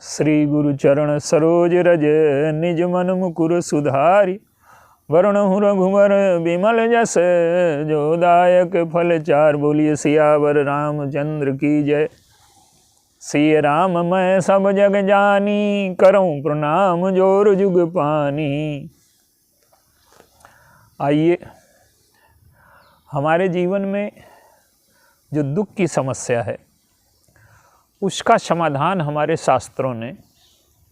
श्री गुरु चरण सरोज रज निज मन मुकुर सुधारी। वरुणहु रघुवर विमल जस जो दायक फल चार। बोलिए सियावर रामचंद्र की जय। सिय राम मैं सब जग जानी, करऊं प्रणाम जोर जुग पानी। आइए, हमारे जीवन में जो दुख की समस्या है उसका समाधान हमारे शास्त्रों ने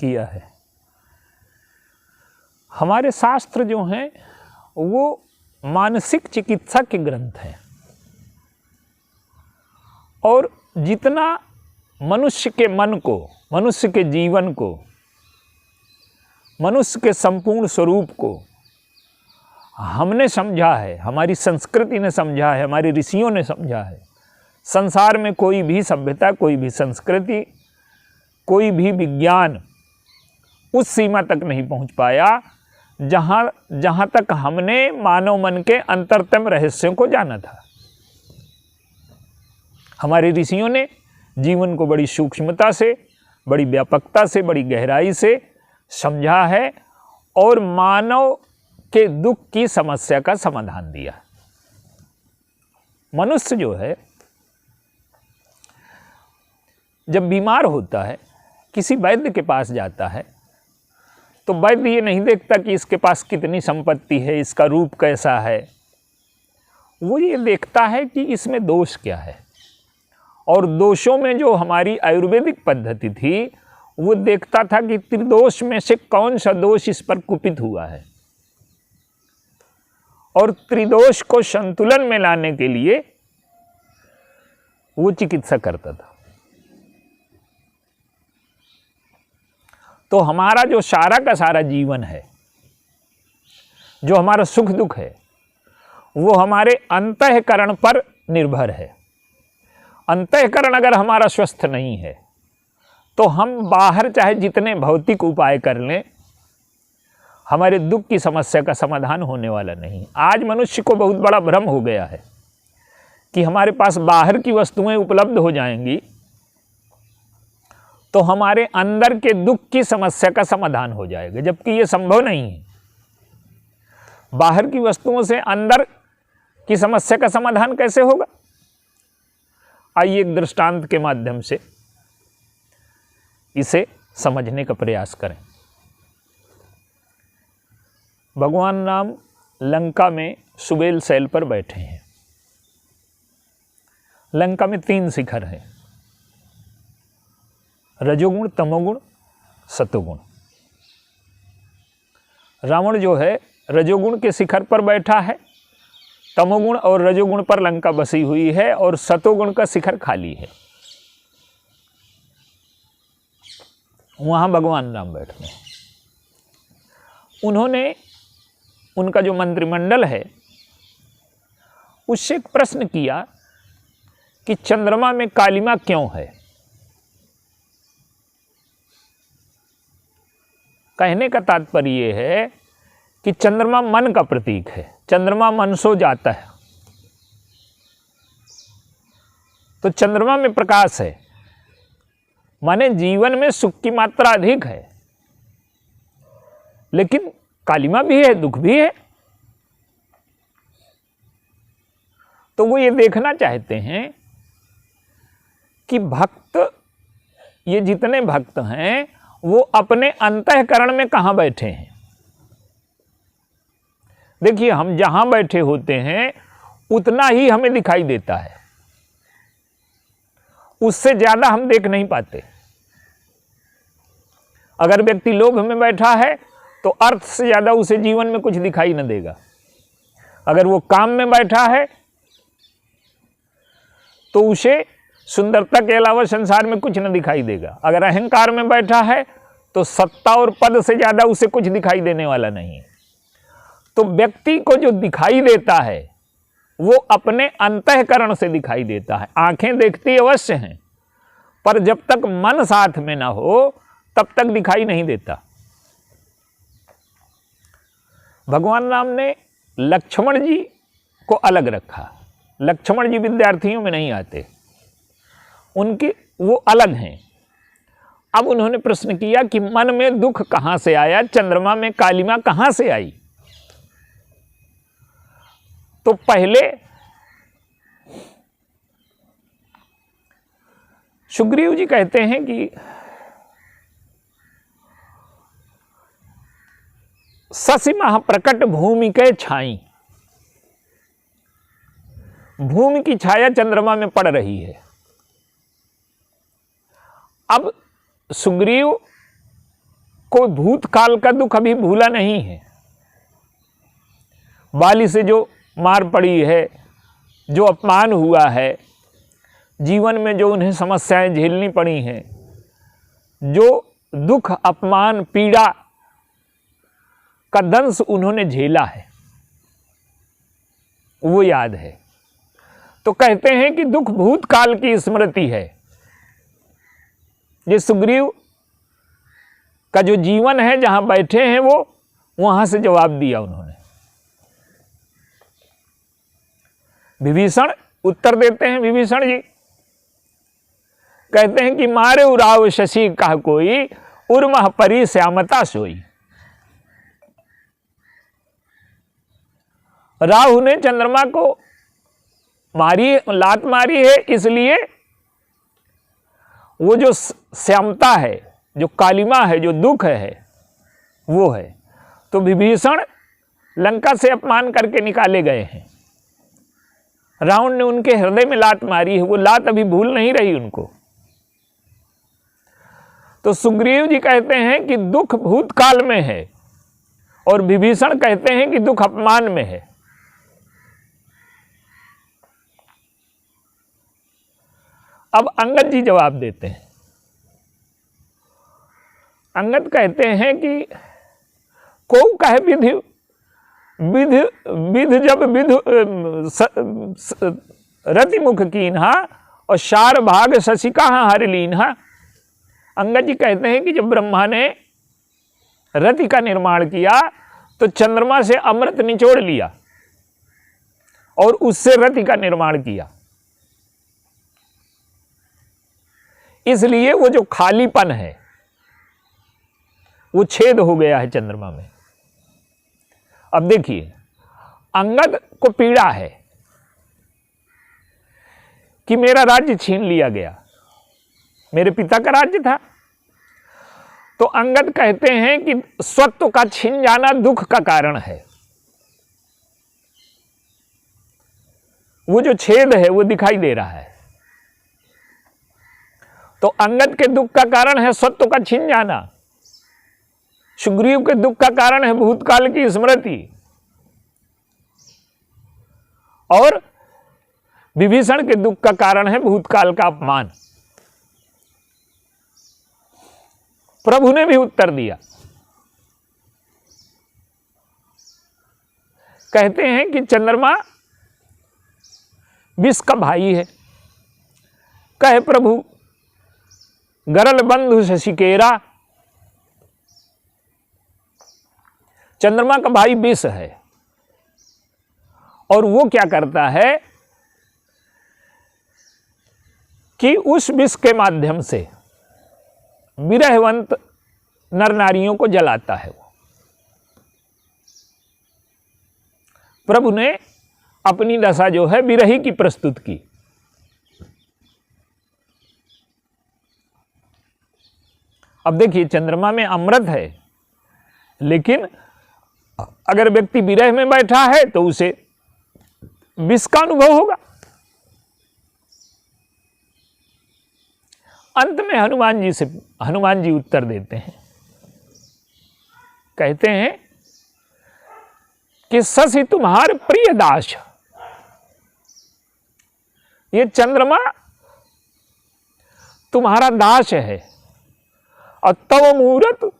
किया है। हमारे शास्त्र जो हैं वो मानसिक चिकित्सा के ग्रंथ हैं, और जितना मनुष्य के मन को, मनुष्य के जीवन को, मनुष्य के संपूर्ण स्वरूप को हमने समझा है, हमारी संस्कृति ने समझा है, हमारे ऋषियों ने समझा है। संसार में कोई भी सभ्यता, कोई भी संस्कृति, कोई भी विज्ञान उस सीमा तक नहीं पहुंच पाया जहां तक हमने मानव मन के अंतरतम रहस्यों को जाना था। हमारे ऋषियों ने जीवन को बड़ी सूक्ष्मता से, बड़ी व्यापकता से, बड़ी गहराई से समझा है और मानव के दुख की समस्या का समाधान दिया। मनुष्य जो है जब बीमार होता है, किसी वैद्य के पास जाता है, तो वैद्य ये नहीं देखता कि इसके पास कितनी संपत्ति है, इसका रूप कैसा है। वो ये देखता है कि इसमें दोष क्या है। और दोषों में जो हमारी आयुर्वेदिक पद्धति थी वो देखता था कि त्रिदोष में से कौन सा दोष इस पर कुपित हुआ है, और त्रिदोष को संतुलन में लाने के लिए वो चिकित्सा करता था। तो हमारा जो सारा का सारा जीवन है, जो हमारा सुख दुख है, वो हमारे अंतःकरण पर निर्भर है। अंतःकरण अगर हमारा स्वस्थ नहीं है तो हम बाहर चाहे जितने भौतिक उपाय कर लें, हमारे दुख की समस्या का समाधान होने वाला नहीं। आज मनुष्य को बहुत बड़ा भ्रम हो गया है कि हमारे पास बाहर की वस्तुएं उपलब्ध हो जाएंगी तो हमारे अंदर के दुख की समस्या का समाधान हो जाएगा, जबकि ये संभव नहीं है। बाहर की वस्तुओं से अंदर की समस्या का समाधान कैसे होगा? आइए एक दृष्टांत के माध्यम से इसे समझने का प्रयास करें। भगवान राम लंका में सुबेल शैल पर बैठे हैं। लंका में 3 शिखर हैं, रजोगुण, तमोगुण, सतोगुण। रावण जो है रजोगुण के शिखर पर बैठा है, तमोगुण और रजोगुण पर लंका बसी हुई है, और सतोगुण का शिखर खाली है। वहां भगवान राम बैठे हैं। उन्होंने, उनका जो मंत्रिमंडल है उससे एक प्रश्न किया कि चंद्रमा में कालिमा क्यों है। कहने का तात्पर्य यह है कि चंद्रमा मन का प्रतीक है, चंद्रमा मन सो जाता है। तो चंद्रमा में प्रकाश है, माने जीवन में सुख की मात्रा अधिक है, लेकिन कालिमा भी है, दुख भी है। तो वो ये देखना चाहते हैं कि भक्त, ये जितने भक्त हैं वो अपने अंतःकरण में कहाँ बैठे हैं। देखिए, हम जहां बैठे होते हैं उतना ही हमें दिखाई देता है, उससे ज्यादा हम देख नहीं पाते। अगर व्यक्ति लोभ में बैठा है तो अर्थ से ज्यादा उसे जीवन में कुछ दिखाई न देगा। अगर वो काम में बैठा है तो उसे सुंदरता के अलावा संसार में कुछ न दिखाई देगा। अगर अहंकार में बैठा है तो सत्ता और पद से ज्यादा उसे कुछ दिखाई देने वाला नहीं। तो व्यक्ति को जो दिखाई देता है वो अपने अंतःकरण से दिखाई देता है। आंखें देखती अवश्य हैं, पर जब तक मन साथ में ना हो तब तक दिखाई नहीं देता। भगवान राम ने लक्ष्मण जी को अलग रखा। लक्ष्मण जी विद्यार्थियों में नहीं आते, उनके वो अलग हैं। अब उन्होंने प्रश्न किया कि मन में दुख कहां से आया, चंद्रमा में कालिमा कहां से आई। तो पहले सुग्रीव जी कहते हैं कि शशि मह प्रकट भूमि के छाई, भूमि की छाया चंद्रमा में पड़ रही है। अब सुग्रीव को भूतकाल का दुख अभी भूला नहीं है। बाली से जो मार पड़ी है, जो अपमान हुआ है, जीवन में जो उन्हें समस्याएं झेलनी पड़ी हैं, जो दुख अपमान पीड़ा का दंश उन्होंने झेला है, वो याद है। तो कहते हैं कि दुख भूतकाल की स्मृति है। ये सुग्रीव का जो जीवन है, जहां बैठे हैं वो, वहां से जवाब दिया उन्होंने। विभीषण उत्तर देते हैं, विभीषण जी कहते हैं कि मारे उराव शशि कह कोई, उर्मह परी श्यामता सोई। राहु ने चंद्रमा को मारी, लात मारी है, इसलिए वो जो श्यामता है, जो कालिमा है, जो दुख है, वो है। तो विभीषण लंका से अपमान करके निकाले गए हैं। रावण ने उनके हृदय में लात मारी है, वो लात अभी भूल नहीं रही उनको। तो सुग्रीव जी कहते हैं कि दुख भूतकाल में है, और विभीषण कहते हैं कि दुख अपमान में है। अब अंगद जी जवाब देते हैं। अंगद कहते हैं कि को कहे विधि विध विध जब विध रति मुख कीन्हा, और शार भाग शशि कहाँ हर लीन्हा। अंगद जी कहते हैं कि जब ब्रह्मा ने रति का निर्माण किया तो चंद्रमा से अमृत निचोड़ लिया और उससे रति का निर्माण किया। इसलिए वो जो खालीपन है वो छेद हो गया है चंद्रमा में। अब देखिए, अंगद को पीड़ा है कि मेरा राज्य छीन लिया गया, मेरे पिता का राज्य था। तो अंगद कहते हैं कि स्वत्व का छीन जाना दुख का कारण है। वो जो छेद है वो दिखाई दे रहा है। तो अंगद के दुख का कारण है स्वत्व का छीन जाना, सुग्रीव के दुख का कारण है भूतकाल की स्मृति, और विभीषण के दुख का कारण है भूतकाल का अपमान। प्रभु ने भी उत्तर दिया, कहते हैं कि चंद्रमा विष का भाई है। कहे प्रभु गरल बंधु शशिकेरा, चंद्रमा का भाई विष है, और वो क्या करता है कि उस विष के माध्यम से विरहवंत नर नारियों को जलाता है। वो प्रभु ने अपनी दशा जो है विरही की प्रस्तुत की। अब देखिए, चंद्रमा में अमृत है, लेकिन अगर व्यक्ति विरह में बैठा है तो उसे विष का अनुभव होगा। अंत में हनुमान जी उत्तर देते हैं, कहते हैं कि शशि तुम्हारे प्रिय दास, ये चंद्रमा तुम्हारा दास है, और तव मूरत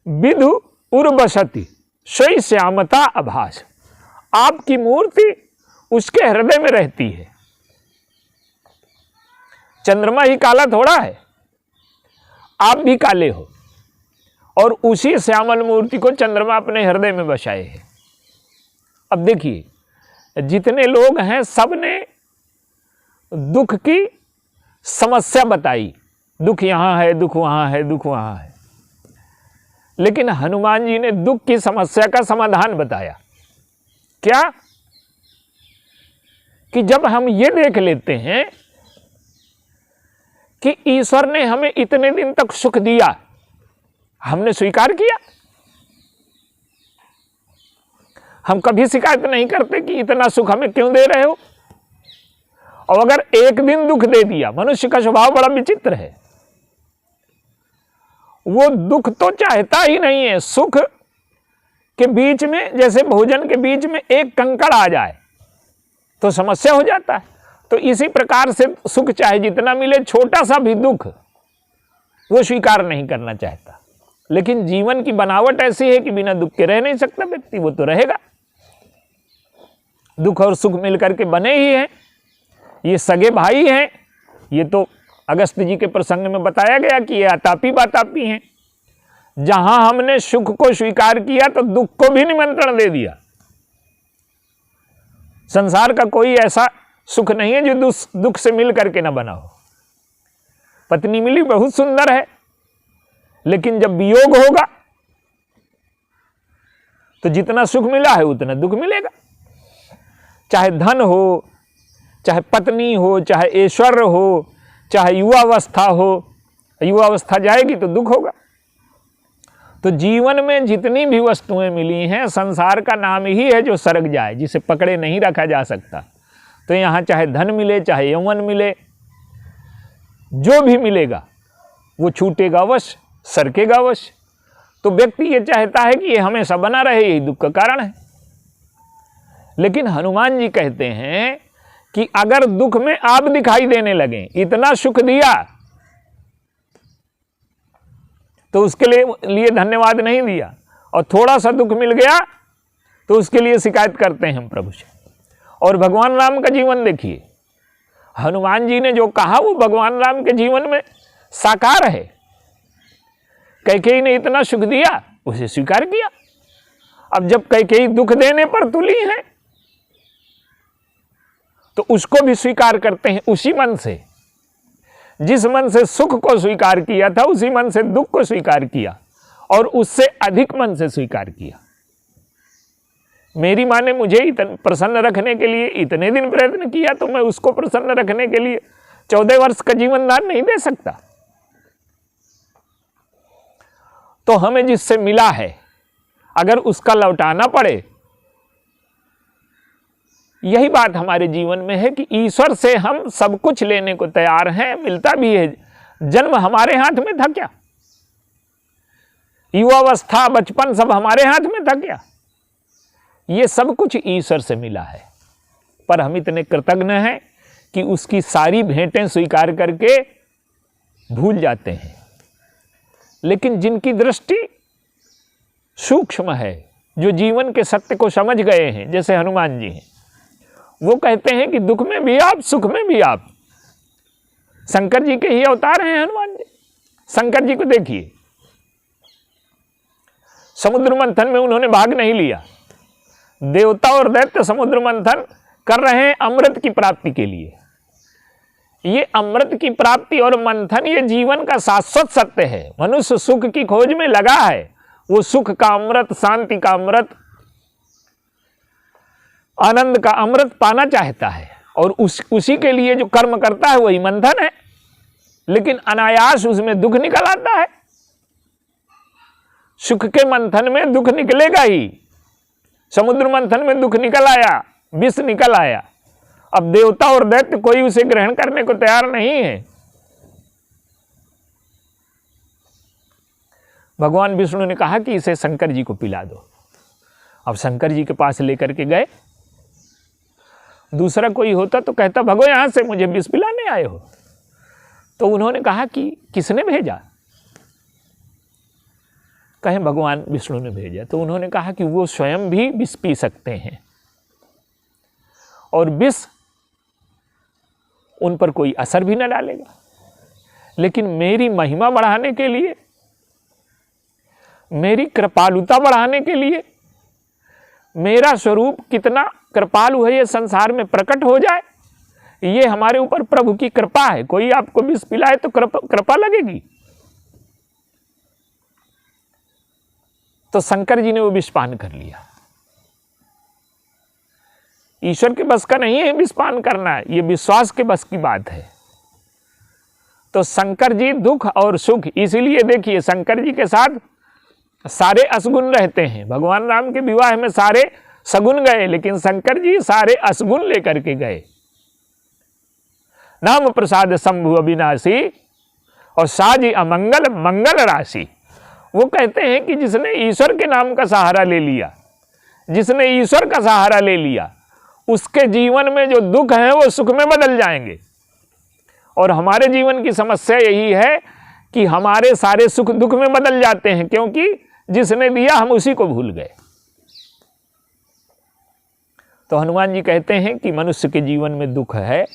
विधु उर्वसति सोई श्यामता आभास। आपकी मूर्ति उसके हृदय में रहती है। चंद्रमा ही काला थोड़ा है, आप भी काले हो, और उसी श्यामल मूर्ति को चंद्रमा अपने हृदय में बसाए है। अब देखिए, जितने लोग हैं सबने दुख की समस्या बताई, दुख यहाँ है, दुख वहाँ है, दुख वहाँ है। लेकिन हनुमान जी ने दुख की समस्या का समाधान बताया। क्या? कि जब हम ये देख लेते हैं कि ईश्वर ने हमें इतने दिन तक सुख दिया, हमने स्वीकार किया। हम कभी शिकायत नहीं करते कि इतना सुख हमें क्यों दे रहे हो। और अगर एक दिन दुख दे दिया, मनुष्य का स्वभाव बड़ा विचित्र है, वो दुख तो चाहता ही नहीं है। सुख के बीच में, जैसे भोजन के बीच में एक कंकड़ आ जाए तो समस्या हो जाता है। तो इसी प्रकार से सुख चाहे जितना मिले, छोटा सा भी दुख वो स्वीकार नहीं करना चाहता। लेकिन जीवन की बनावट ऐसी है कि बिना दुख के रह नहीं सकता व्यक्ति, वो तो रहेगा। दुख और सुख मिलकर के बने ही हैं, ये सगे भाई हैं। ये तो अगस्त जी के प्रसंग में बताया गया कि ये आतापी बातापी हैं। जहां हमने सुख को स्वीकार किया तो दुख को भी निमंत्रण दे दिया। संसार का कोई ऐसा सुख नहीं है जो दुख से मिल करके ना बना हो। पत्नी मिली, बहुत सुंदर है, लेकिन जब वियोग होगा तो जितना सुख मिला है उतना दुख मिलेगा। चाहे धन हो, चाहे पत्नी हो, चाहे ऐश्वर्य हो, चाहे युवावस्था हो, युवावस्था जाएगी तो दुख होगा। तो जीवन में जितनी भी वस्तुएं मिली हैं, संसार का नाम ही है जो सरक जाए, जिसे पकड़े नहीं रखा जा सकता। तो यहाँ चाहे धन मिले, चाहे यौवन मिले, जो भी मिलेगा वो छूटेगा अवश्य, सरकेगा अवश्य। तो व्यक्ति ये चाहता है कि ये हमेशा बना रहे, यही दुख का कारण है। लेकिन हनुमान जी कहते हैं कि अगर दुख में आप दिखाई देने लगे, इतना सुख दिया तो उसके लिए धन्यवाद नहीं दिया, और थोड़ा सा दुख मिल गया तो उसके लिए शिकायत करते हैं हम प्रभु से। और भगवान राम का जीवन देखिए, हनुमान जी ने जो कहा वो भगवान राम के जीवन में साकार है। कैकेयी ने इतना सुख दिया, उसे स्वीकार किया। अब जब कैकेयी दुख देने पर तुली है तो उसको भी स्वीकार करते हैं उसी मन से। जिस मन से सुख को स्वीकार किया था, उसी मन से दुख को स्वीकार किया, और उससे अधिक मन से स्वीकार किया। मेरी माँ ने मुझे प्रसन्न रखने के लिए इतने दिन प्रयत्न किया, तो मैं उसको प्रसन्न रखने के लिए 14 वर्ष का जीवन दान नहीं दे सकता। तो हमें जिससे मिला है, अगर उसका लौटाना पड़े, यही बात हमारे जीवन में है कि ईश्वर से हम सब कुछ लेने को तैयार हैं, मिलता भी है। जन्म हमारे हाथ में था क्या? युवावस्था, बचपन सब हमारे हाथ में था क्या? ये सब कुछ ईश्वर से मिला है। पर हम इतने कृतज्ञ हैं कि उसकी सारी भेंटें स्वीकार करके भूल जाते हैं। लेकिन जिनकी दृष्टि सूक्ष्म है, जो जीवन के सत्य को समझ गए हैं, जैसे हनुमान जी हैं, वो कहते हैं कि दुख में भी आप, सुख में भी आप। शंकर जी के ही अवतार हैं हनुमान जी। शंकर जी को देखिए, समुद्र मंथन में उन्होंने भाग नहीं लिया। देवता और दैत्य समुद्र मंथन कर रहे हैं अमृत की प्राप्ति के लिए। ये अमृत की प्राप्ति और मंथन ये जीवन का शाश्वत सत्य है। मनुष्य सुख की खोज में लगा है, वो सुख का अमृत, शांति का अमृत, आनंद का अमृत पाना चाहता है, और उसी के लिए जो कर्म करता है वही मंथन है। लेकिन अनायास उसमें दुख निकल आता है। सुख के मंथन में दुख निकलेगा ही। समुद्र मंथन में दुख निकल आया, विष निकल आया। अब देवता और दैत्य कोई उसे ग्रहण करने को तैयार नहीं है। भगवान विष्णु ने कहा कि इसे शंकर जी को पिला दो। अब शंकर जी के पास लेकर के गए। दूसरा कोई होता तो कहता, भगो यहां से, मुझे विष पिलाने आए हो। तो उन्होंने कहा कि किसने भेजा? कहें भगवान विष्णु ने भेजा। तो उन्होंने कहा कि वो स्वयं भी विष पी सकते हैं, और विष उन पर कोई असर भी न डालेगा। लेकिन मेरी महिमा बढ़ाने के लिए, मेरी कृपालुता बढ़ाने के लिए, मेरा स्वरूप कितना कृपालु है ये संसार में प्रकट हो जाए, ये हमारे ऊपर प्रभु की कृपा है। कोई आपको विष पिलाए तो कृपा लगेगी। तो शंकर जी ने वो विष पान कर लिया। ईश्वर के बस का नहीं है विष पान करना, ये विश्वास के बस की बात है। तो शंकर जी दुख और सुख, इसीलिए देखिए शंकर जी के साथ सारे असगुण रहते हैं। भगवान राम के विवाह में सारे सगुण गए, लेकिन शंकर जी सारे असगुण लेकर के गए। नाम प्रसाद शंभु अविनाशी और साजी अमंगल मंगल राशि। वो कहते हैं कि जिसने ईश्वर के नाम का सहारा ले लिया, जिसने ईश्वर का सहारा ले लिया, उसके जीवन में जो दुख हैं वो सुख में बदल जाएंगे। और हमारे जीवन की समस्या यही है कि हमारे सारे सुख दुख में बदल जाते हैं, क्योंकि जिसने दिया हम उसी को भूल गए। तो हनुमान जी कहते हैं कि मनुष्य के जीवन में दुख है,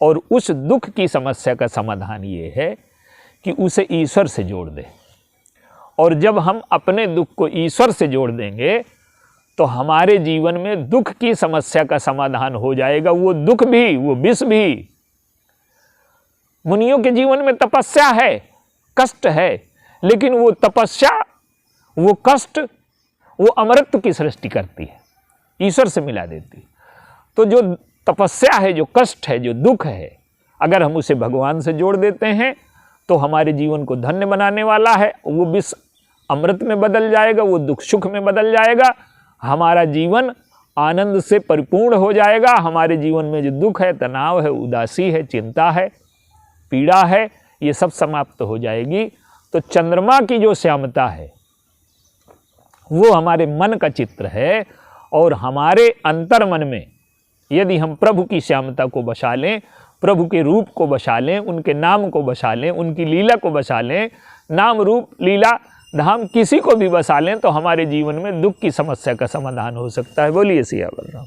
और उस दुख की समस्या का समाधान ये है कि उसे ईश्वर से जोड़ दे। और जब हम अपने दुख को ईश्वर से जोड़ देंगे तो हमारे जीवन में दुख की समस्या का समाधान हो जाएगा। वो दुख भी, वो विष भी। मुनियों के जीवन में तपस्या है, कष्ट है, लेकिन वो तपस्या, वो कष्ट, वो अमृत की सृष्टि करती है, ईश्वर से मिला देती। तो जो तपस्या है, जो कष्ट है, जो दुख है, अगर हम उसे भगवान से जोड़ देते हैं तो हमारे जीवन को धन्य बनाने वाला है। वो विष अमृत में बदल जाएगा, वो दुख सुख में बदल जाएगा। हमारा जीवन आनंद से परिपूर्ण हो जाएगा। हमारे जीवन में जो दुख है, तनाव है, उदासी है, चिंता है, पीड़ा है, ये सब समाप्त हो जाएगी। तो चंद्रमा की जो श्यामता है वो हमारे मन का चित्र है। और हमारे अंतर मन में यदि हम प्रभु की श्यामता को बसा लें, प्रभु के रूप को बसा लें, उनके नाम को बसा लें, उनकी लीला को बसा लें, नाम रूप लीला धाम किसी को भी बसा लें, तो हमारे जीवन में दुख की समस्या का समाधान हो सकता है। बोलिए सियावर राम।